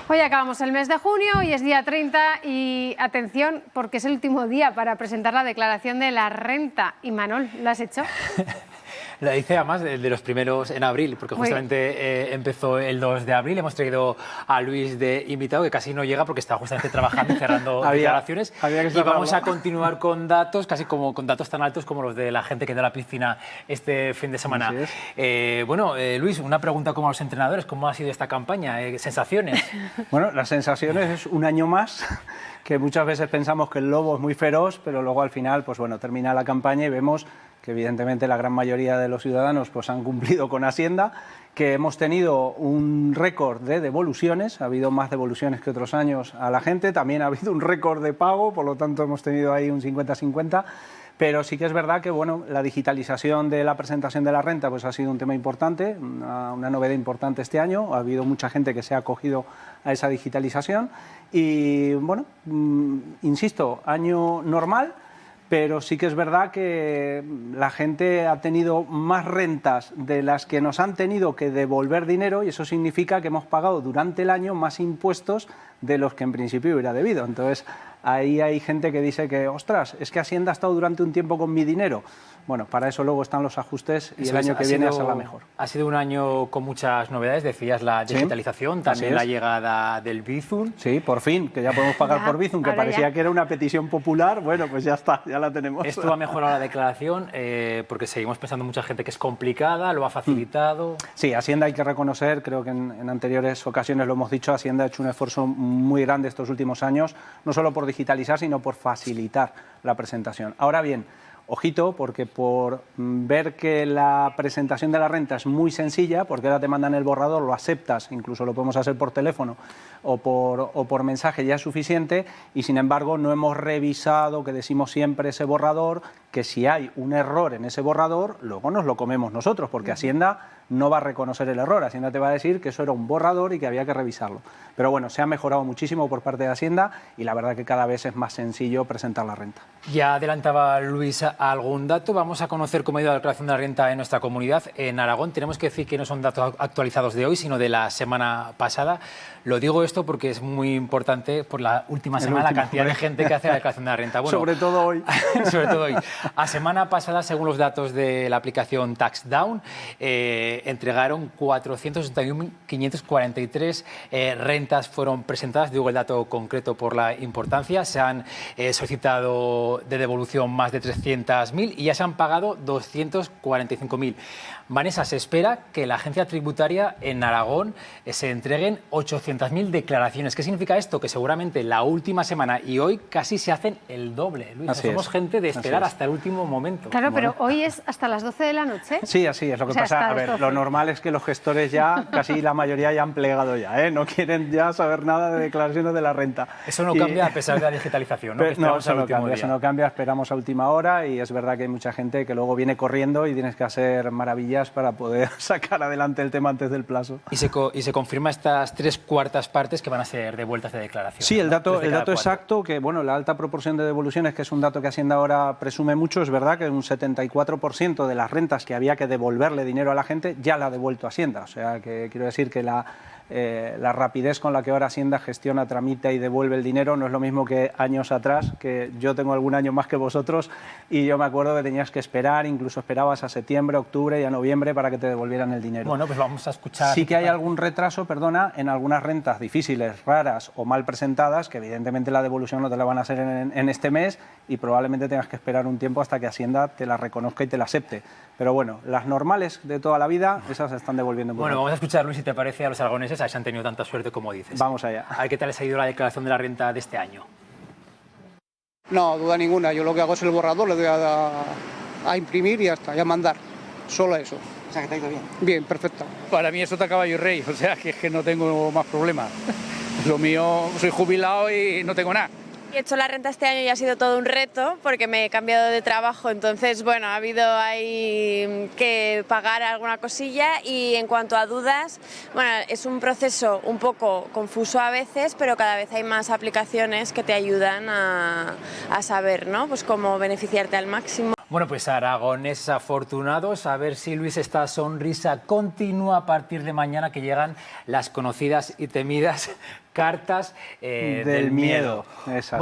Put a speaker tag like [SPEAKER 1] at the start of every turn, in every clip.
[SPEAKER 1] Hoy acabamos el mes de junio y es día 30 y atención porque es el último día para presentar la declaración de la renta. Y Manol, ¿la has hecho?
[SPEAKER 2] La hice además de los primeros en abril, porque justamente empezó el 2 de abril. Hemos traído a Luis de invitado, que casi no llega porque está justamente trabajando y cerrando declaraciones. Y vamos a continuar con datos, casi como con datos tan altos como los de la gente que da la piscina este fin de semana. Luis, una pregunta como a los entrenadores. ¿Cómo ha sido esta campaña? ¿Sensaciones?
[SPEAKER 3] Bueno, las sensaciones es un año más, que muchas veces pensamos que el lobo es muy feroz, pero luego al final, pues bueno, termina la campaña y vemos que evidentemente la gran mayoría de los ciudadanos pues han cumplido con Hacienda, que hemos tenido un récord de devoluciones, ha habido más devoluciones que otros años a la gente, también ha habido un récord de pago, por lo tanto hemos tenido ahí un 50-50, pero sí que es verdad que bueno, la digitalización de la presentación de la renta pues ha sido un tema importante, una novedad importante este año, ha habido mucha gente que se ha acogido a esa digitalización y bueno, insisto, año normal, pero sí que es verdad que la gente ha tenido más rentas de las que nos han tenido que devolver dinero y eso significa que hemos pagado durante el año más impuestos de los que en principio hubiera debido. Entonces, ahí hay gente que dice que, ostras, es que Hacienda ha estado durante un tiempo con mi dinero. Bueno, para eso luego están los ajustes y el año que viene será mejor.
[SPEAKER 2] Ha sido un año con muchas novedades, decías la digitalización, también la llegada del Bizum.
[SPEAKER 3] Sí, por fin, que ya podemos pagar por Bizum, que parecía que era una petición popular, bueno, pues ya está, ya la tenemos.
[SPEAKER 2] Esto ha mejorado la declaración porque seguimos pensando mucha gente que es complicada, lo ha facilitado.
[SPEAKER 3] Sí, Hacienda hay que reconocer, creo que en anteriores ocasiones lo hemos dicho, Hacienda ha hecho un esfuerzo muy grande estos últimos años, no solo por digitalizar, sino por facilitar la presentación. Ahora bien, ojito, porque por ver que la presentación de la renta es muy sencilla, porque ahora te mandan el borrador, lo aceptas, incluso lo podemos hacer por teléfono o por mensaje, ya es suficiente, y sin embargo no hemos revisado, que decimos siempre, ese borrador, que si hay un error en ese borrador, luego nos lo comemos nosotros, porque Hacienda no va a reconocer el error, Hacienda te va a decir que eso era un borrador y que había que revisarlo. Pero bueno, se ha mejorado muchísimo por parte de Hacienda y la verdad que cada vez es más sencillo presentar la renta.
[SPEAKER 2] Ya adelantaba Luis algún dato, vamos a conocer cómo ha ido la declaración de la renta en nuestra comunidad. En Aragón tenemos que decir que no son datos actualizados de hoy, sino de la semana pasada. Lo digo esto porque es muy importante por la última semana la cantidad de gente que hace la declaración de la renta. Bueno,
[SPEAKER 3] sobre todo hoy.
[SPEAKER 2] Sobre todo hoy. A semana pasada, según los datos de la aplicación TaxDown, entregaron 461.543 rentas fueron presentadas. Digo el dato concreto por la importancia. Se han solicitado de devolución más de 300.000 y ya se han pagado 245.000. Vanessa, se espera que la agencia tributaria en Aragón se entreguen 800.000 declaraciones. ¿Qué significa esto? Que seguramente la última semana y hoy casi se hacen el doble. Luis, somos gente de esperar hasta el último momento.
[SPEAKER 1] Claro, pero hoy es hasta las 12 de la noche.
[SPEAKER 3] Sí, así es. Lo que pasa, a ver, lo normal es que los gestores ya, casi la mayoría ya han plegado ya, ¿eh? No quieren ya saber nada de declaraciones de la renta.
[SPEAKER 2] Eso no cambia a pesar de la digitalización, ¿no?
[SPEAKER 3] No, eso no cambia, esperamos a última hora y es verdad que hay mucha gente que luego viene corriendo y tienes que hacer maravillas para poder sacar adelante el tema antes del plazo.
[SPEAKER 2] Y se confirma estas 3/4 partes que van a ser devueltas de declaración.
[SPEAKER 3] Sí, el dato exacto, que bueno, la alta proporción de devoluciones, que es un dato que Hacienda ahora presume mucho, es verdad que un 74% de las rentas que había que devolverle dinero a la gente ya la ha devuelto Hacienda. O sea, que quiero decir que la rapidez con la que ahora Hacienda gestiona, tramita y devuelve el dinero no es lo mismo que años atrás, que yo tengo algún año más que vosotros y yo me acuerdo que tenías que esperar, incluso esperabas a septiembre, octubre y a noviembre para que te devolvieran el dinero.
[SPEAKER 2] Bueno, pues vamos a escuchar.
[SPEAKER 3] Sí que hay algún retraso, perdona, en algunas rentas difíciles, raras o mal presentadas, que evidentemente la devolución no te la van a hacer en este mes y probablemente tengas que esperar un tiempo hasta que Hacienda te la reconozca y te la acepte. Pero bueno, las normales de toda la vida, esas se están devolviendo.
[SPEAKER 2] Bueno, vamos a escuchar, Luis, si te parece, a los aragoneses, a ver si han tenido tanta suerte como dices.
[SPEAKER 3] Vamos allá.
[SPEAKER 2] A ver qué tal les ha ido la declaración de la renta de este año.
[SPEAKER 4] No, duda ninguna. Yo lo que hago es el borrador, le doy a imprimir y ya está, y a mandar. Solo eso.
[SPEAKER 5] O sea, que te ha ido bien.
[SPEAKER 4] Bien, perfecto.
[SPEAKER 6] Para mí eso está caballo y rey, o sea, que es que no tengo más problemas. Lo mío, soy jubilado y no tengo nada.
[SPEAKER 7] He hecho la renta este año y ha sido todo un reto porque me he cambiado de trabajo, entonces bueno, ha habido ahí que pagar alguna cosilla y en cuanto a dudas, bueno, es un proceso un poco confuso a veces, pero cada vez hay más aplicaciones que te ayudan a saber, ¿no? Pues cómo beneficiarte al máximo.
[SPEAKER 2] Bueno, pues aragoneses afortunados, a ver si Luis esta sonrisa continúa a partir de mañana que llegan las conocidas y temidas cartas del miedo.
[SPEAKER 3] Esas.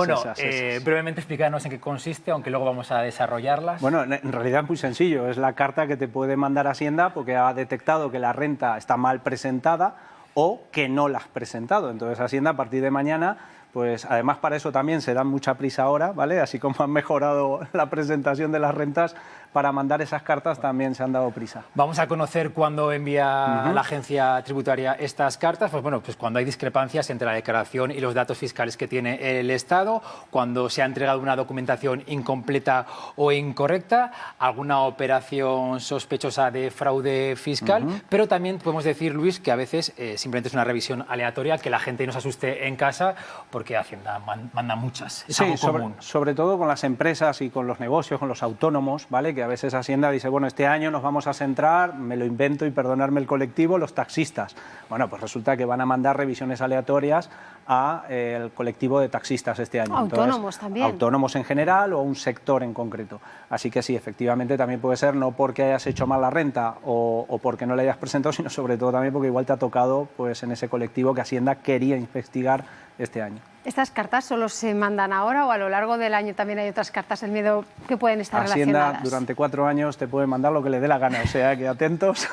[SPEAKER 2] Brevemente explicarnos en qué consiste, aunque luego vamos a desarrollarlas.
[SPEAKER 3] Bueno, en realidad es muy sencillo. Es la carta que te puede mandar Hacienda porque ha detectado que la renta está mal presentada o que no la has presentado. Entonces Hacienda a partir de mañana, pues además para eso también se dan mucha prisa ahora, ¿vale? Así como han mejorado la presentación de las rentas, para mandar esas cartas también se han dado prisa.
[SPEAKER 2] Vamos a conocer cuándo envía la agencia tributaria estas cartas. Pues bueno, pues cuando hay discrepancias entre la declaración y los datos fiscales que tiene el Estado, cuando se ha entregado una documentación incompleta o incorrecta, alguna operación sospechosa de fraude fiscal, pero también podemos decir, Luis, que a veces simplemente es una revisión aleatoria, que la gente no se asuste en casa, porque Hacienda manda muchas. Es algo común.
[SPEAKER 3] Sobre todo con las empresas y con los negocios, con los autónomos, ¿vale? Que a veces Hacienda dice, bueno, este año nos vamos a centrar, me lo invento y perdonarme el colectivo, los taxistas. Bueno, pues resulta que van a mandar revisiones aleatorias al colectivo de taxistas este año.
[SPEAKER 1] Autónomos.
[SPEAKER 3] Entonces,
[SPEAKER 1] también.
[SPEAKER 3] Autónomos en general o un sector en concreto. Así que sí, efectivamente también puede ser no porque hayas hecho mal la renta o porque no la hayas presentado, sino sobre todo también porque igual te ha tocado pues en ese colectivo que Hacienda quería investigar este año.
[SPEAKER 1] ¿Estas cartas solo se mandan ahora o a lo largo del año también hay otras cartas del miedo que pueden estar
[SPEAKER 3] Hacienda
[SPEAKER 1] relacionadas?
[SPEAKER 3] Durante 4 años te puede mandar lo que le dé la gana, o sea que atentos,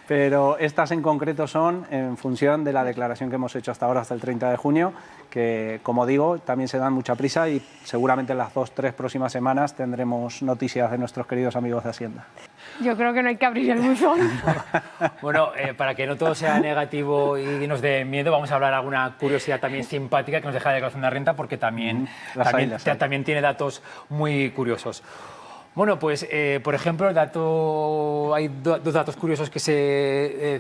[SPEAKER 3] pero estas en concreto son en función de la declaración que hemos hecho hasta ahora, hasta el 30 de junio, que como digo, también se dan mucha prisa y seguramente en las 2-3 próximas semanas tendremos noticias de nuestros queridos amigos de Hacienda.
[SPEAKER 1] Yo creo que no hay que abrir el buzón.
[SPEAKER 2] Bueno, para que no todo sea negativo y nos dé miedo, vamos a hablar de alguna curiosidad también simpática que nos deja la declaración de renta, porque también tiene datos muy curiosos. Bueno, pues, por ejemplo, hay dos datos curiosos que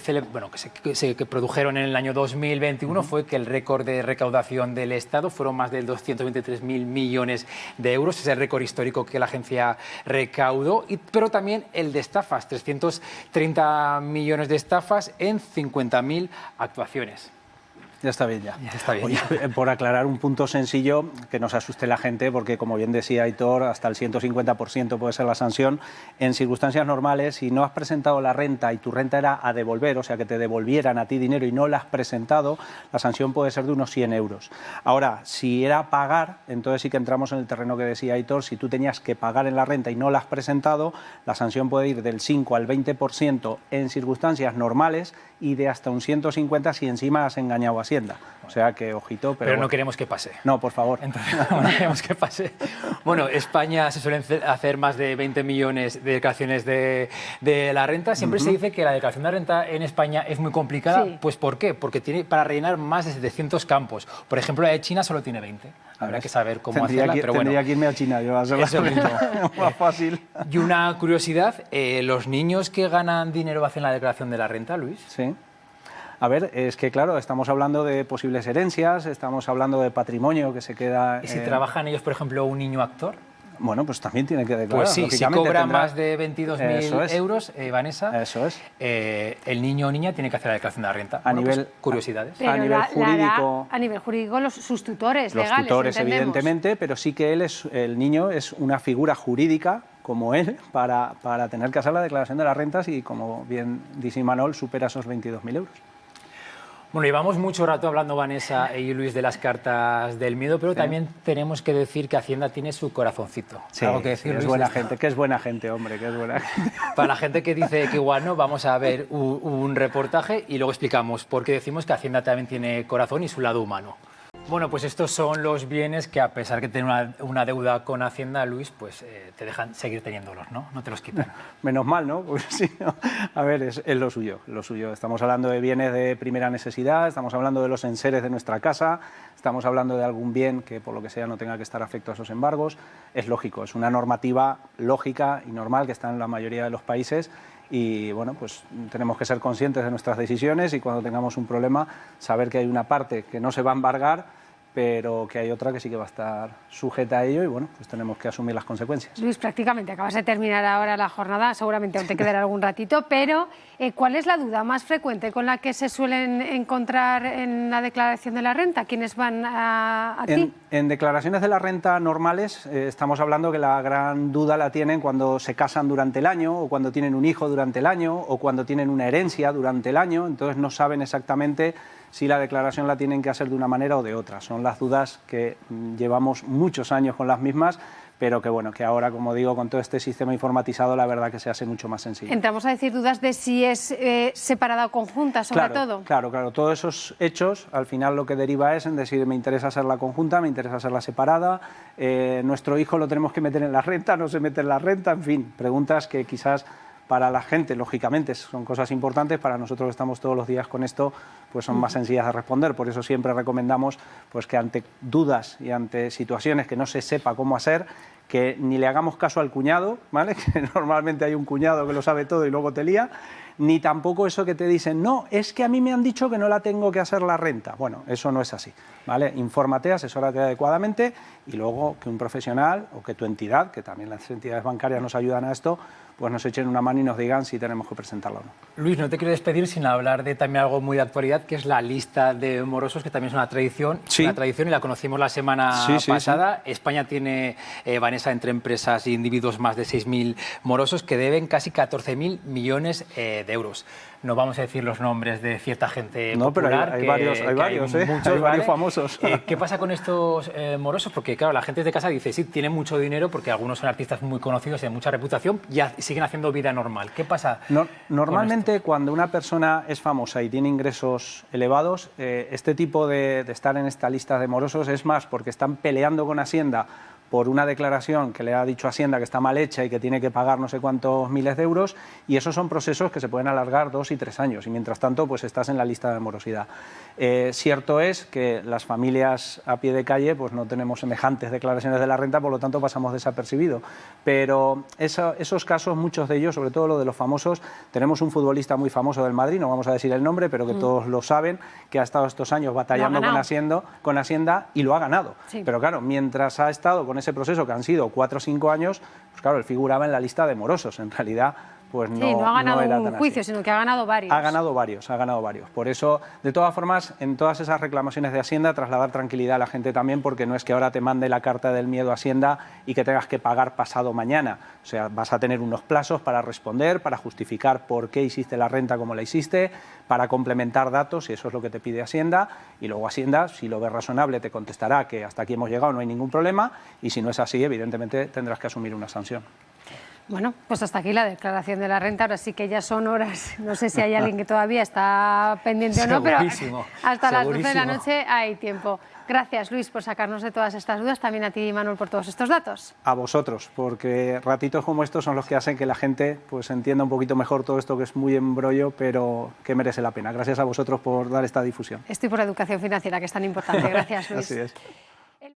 [SPEAKER 2] que produjeron en el año 2021. Fue que el récord de recaudación del Estado fueron más de 223.000 millones de euros. Es el récord histórico que la agencia recaudó, pero también el de estafas, 330 millones de estafas en 50.000 actuaciones.
[SPEAKER 3] Ya está bien, ya.
[SPEAKER 2] Ya está bien.
[SPEAKER 3] Oye, por aclarar un punto sencillo, que no se asuste la gente, porque como bien decía Aitor, hasta el 150% puede ser la sanción. En circunstancias normales, si no has presentado la renta y tu renta era a devolver, o sea, que te devolvieran a ti dinero y no la has presentado, la sanción puede ser de unos 100 euros. Ahora, si era a pagar, entonces sí que entramos en el terreno que decía Aitor. Si tú tenías que pagar en la renta y no la has presentado, la sanción puede ir del 5 al 20% en circunstancias normales y de hasta un 150 si encima has engañado a Hacienda. O sea que, ojito,
[SPEAKER 2] pero no queremos que pase.
[SPEAKER 3] No, por favor.
[SPEAKER 2] Entonces, no queremos que pase. Bueno, España se suelen hacer más de 20 millones de declaraciones de la renta. Siempre se dice que la declaración de renta en España es muy complicada. Sí. Pues ¿por qué? Porque tiene para rellenar más de 700 campos. Por ejemplo, la de China solo tiene 20. Habrá que saber cómo hacerla, pero bueno.
[SPEAKER 3] Tendría que irme a China yo a hacerla.
[SPEAKER 2] Eso mismo.
[SPEAKER 3] Más fácil.
[SPEAKER 2] Y una curiosidad, ¿los niños que ganan dinero hacen la declaración de la renta, Luis?
[SPEAKER 3] Sí. A ver, es que claro, estamos hablando de posibles herencias, estamos hablando de patrimonio que se queda...
[SPEAKER 2] ¿Y si trabajan ellos, por ejemplo, un niño actor?
[SPEAKER 3] Bueno, pues también tiene que declarar.
[SPEAKER 2] Pues sí, si cobra más de 22.000 euros, Vanessa,
[SPEAKER 3] eso es.
[SPEAKER 2] El niño o niña tiene que hacer la declaración de la renta.
[SPEAKER 3] A nivel,
[SPEAKER 2] pues, curiosidades.
[SPEAKER 1] Pero
[SPEAKER 3] a nivel jurídico...
[SPEAKER 1] A nivel jurídico, sus tutores legales,
[SPEAKER 3] los tutores,
[SPEAKER 1] entendemos.
[SPEAKER 3] evidentemente, pero sí que el niño es una figura jurídica como él para tener que hacer la declaración de las rentas y, como bien dice Imanol, supera esos 22.000 euros.
[SPEAKER 2] Bueno, llevamos mucho rato hablando, Vanessa y Luis, de las cartas del miedo, pero también tenemos que decir que Hacienda tiene su corazoncito.
[SPEAKER 3] Sí,
[SPEAKER 2] ¿Algo que decir,
[SPEAKER 3] es
[SPEAKER 2] Luis?
[SPEAKER 3] buena gente, que es buena gente, hombre, que es buena gente.
[SPEAKER 2] Para la gente que dice que igual no, vamos a ver un reportaje y luego explicamos por qué decimos que Hacienda también tiene corazón y su lado humano. Bueno, pues estos son los bienes que, a pesar que tienen una deuda con Hacienda, Luis, pues te dejan seguir teniéndolos, ¿no? No te los quitan.
[SPEAKER 3] Menos mal, ¿no? Porque sí, no. A ver, es lo suyo, lo suyo. Estamos hablando de bienes de primera necesidad, estamos hablando de los enseres de nuestra casa, estamos hablando de algún bien que, por lo que sea, no tenga que estar afecto a esos embargos. Es lógico, es una normativa lógica y normal que está en la mayoría de los países. Y bueno, pues tenemos que ser conscientes de nuestras decisiones y cuando tengamos un problema saber que hay una parte que no se va a embargar, pero que hay otra que sí que va a estar sujeta a ello y bueno, pues tenemos que asumir las consecuencias.
[SPEAKER 1] Luis, prácticamente acabas de terminar ahora la jornada, seguramente aún te quedará algún ratito, pero ¿cuál es la duda más frecuente con la que se suelen encontrar en la declaración de la renta? ¿Quiénes van a ti?
[SPEAKER 3] En declaraciones de la renta normales estamos hablando que la gran duda la tienen cuando se casan durante el año o cuando tienen un hijo durante el año o cuando tienen una herencia durante el año, entonces no saben exactamente si la declaración la tienen que hacer de una manera o de otra. Son las dudas que llevamos muchos años con las mismas, pero que bueno, que ahora, como digo, con todo este sistema informatizado, la verdad que se hace mucho más sencillo.
[SPEAKER 1] Entramos a decir dudas de si es separada o conjunta, sobre todo.
[SPEAKER 3] Claro. Todos esos hechos, al final lo que deriva es en decir, me interesa hacerla conjunta, me interesa hacerla separada, nuestro hijo lo tenemos que meter en la renta, no se mete en la renta, en fin, preguntas que quizás para la gente, lógicamente, son cosas importantes, para nosotros que estamos todos los días con esto, pues son más sencillas de responder. Por eso siempre recomendamos pues, que ante dudas y ante situaciones que no se sepa cómo hacer, que ni le hagamos caso al cuñado, ¿vale? Que normalmente hay un cuñado que lo sabe todo y luego te lía, ni tampoco eso que te dicen, no, es que a mí me han dicho que no la tengo que hacer la renta. Bueno, eso no es así, ¿vale? Infórmate, asesórate adecuadamente y luego que un profesional o que tu entidad, que también las entidades bancarias nos ayudan a esto, pues nos echen una mano y nos digan si tenemos que presentarla o no.
[SPEAKER 2] Luis, no te quiero despedir sin hablar de también algo muy de actualidad, que es la lista de morosos, que también es una tradición,
[SPEAKER 3] sí.
[SPEAKER 2] Y la conocimos la semana pasada. Sí. España tiene, Vanessa, entre empresas e individuos más de 6.000 morosos que deben casi 14.000 millones de euros. No vamos a decir los nombres de cierta gente popular.
[SPEAKER 3] Pero hay varios,
[SPEAKER 2] muchos,
[SPEAKER 3] hay varios famosos.
[SPEAKER 2] ¿Qué pasa con estos morosos? Porque claro, la gente de casa dice, sí, tienen mucho dinero porque algunos son artistas muy conocidos y de mucha reputación y siguen haciendo vida normal. ¿Qué pasa?
[SPEAKER 3] Normalmente cuando una persona es famosa y tiene ingresos elevados, este tipo de estar en esta lista de morosos es más porque están peleando con Hacienda por una declaración que le ha dicho Hacienda que está mal hecha y que tiene que pagar no sé cuántos miles de euros, y esos son procesos que se pueden alargar 2 y 3 años, y mientras tanto pues estás en la lista de morosidad. Cierto es que las familias a pie de calle pues no tenemos semejantes declaraciones de la renta, por lo tanto pasamos desapercibido, pero esos casos, muchos de ellos, sobre todo lo de los famosos, tenemos un futbolista muy famoso del Madrid, no vamos a decir el nombre, pero que todos lo saben, que ha estado estos años batallando con Hacienda y lo ha ganado. Sí. Pero claro, mientras ha estado con ese proceso, que han sido 4 o 5 años, pues claro, él figuraba en la lista de morosos. En realidad, pues no,
[SPEAKER 1] no ha ganado
[SPEAKER 3] era
[SPEAKER 1] un juicio, sino que ha ganado varios.
[SPEAKER 3] Ha ganado varios. Por eso, de todas formas, en todas esas reclamaciones de Hacienda, trasladar tranquilidad a la gente también, porque no es que ahora te mande la carta del miedo a Hacienda y que tengas que pagar pasado mañana. O sea, vas a tener unos plazos para responder, para justificar por qué hiciste la renta como la hiciste, para complementar datos, y eso es lo que te pide Hacienda, y luego Hacienda, si lo ves razonable, te contestará que hasta aquí hemos llegado, no hay ningún problema, y si no es así, evidentemente tendrás que asumir una sanción.
[SPEAKER 1] Bueno, pues hasta aquí la declaración de la renta. Ahora sí que ya son horas. No sé si hay alguien que todavía está pendiente o no, pero hasta las 12 de la noche hay tiempo. Gracias, Luis, por sacarnos de todas estas dudas. También a ti, Manuel, por todos estos datos.
[SPEAKER 3] A vosotros, porque ratitos como estos son los que hacen que la gente pues entienda un poquito mejor todo esto que es muy embrollo, pero que merece la pena. Gracias a vosotros por dar esta difusión.
[SPEAKER 1] Estoy por la educación financiera, que es tan importante. Gracias, Luis.
[SPEAKER 3] Así es.